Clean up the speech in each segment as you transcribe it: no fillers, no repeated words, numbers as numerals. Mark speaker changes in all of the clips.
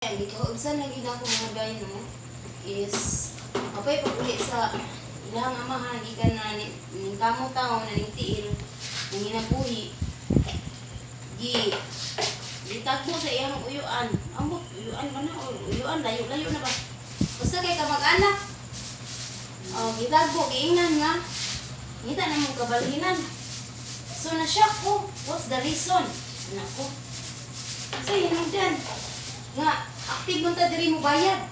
Speaker 1: Gikaugsan lagi na ko mga gayno is apay pag uli sa ilang amahan gikan na ning kamo taon na ning tiil ning hinabuhi gitagbo sa iyang uyuan ambot uyuan man na uyuan layo-layo na ba basta kay kamag-anak gitagbo giingnan nga ngita na mong kabalhinan so na-shock ko what's the reason anak ko kasi hinagdan nga active man ta diri mo bayad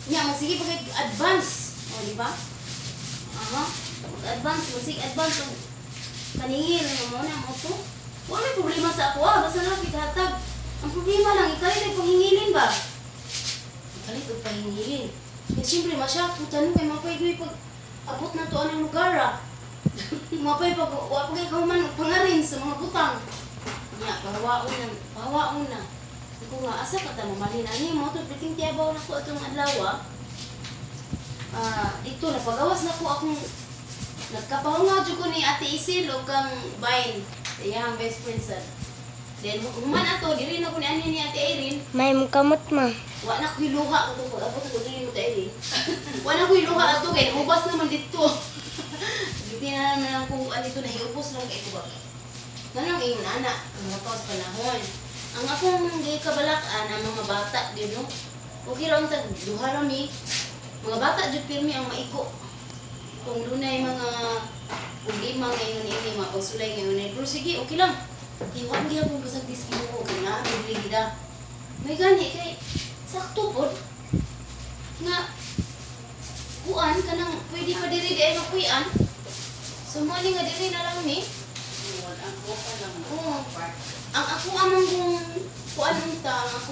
Speaker 1: nya magsige pag advance o di ba advance magsige advance kaningil mo na mo to wala problema sa ako basta na pighatag ang problema lang ikalit ay panghingilin ba ikalit og panghingilin kaya siyempre masyak ko tanong kay mapay pag abot na to anong lugar mapay pag wala pag ikaw man pangarin sa mga butang nya pahawaon na ko nga asa ka ta mamalhin ani mo to piting tiyabaw na ko atong adlaw dito na pagawas na ko akong nagkapahunga jud ko ni Ate Isil og kang Bain iyang best friend sad then human ato diri na ko ni ani ni Ate Irene
Speaker 2: May mukamot ma.
Speaker 1: wa na ko iluha ko abot ko diri mo ta Irene wa na ko iluha ato kay ubas naman dito gitina na ko ani to na iubos lang kay ko ba nanang ingon ana ang matos panahon ang akong gikabalak-an ang mga bata din no. Okay lang tag duha rami. Mga bata jud pirmi ang maiko. Kung dunay mga problema ngayon ini mga pagsulay ngayon pero sige okay lang. Kay wa gyud akong basag diskimo kay na bibili gida. May gani kay sakto pod nga kuan kanang pwede pa diri di ay makuyan. So mo ni nga diri na lang ni. Ang ako amang kung kuan ta ang ako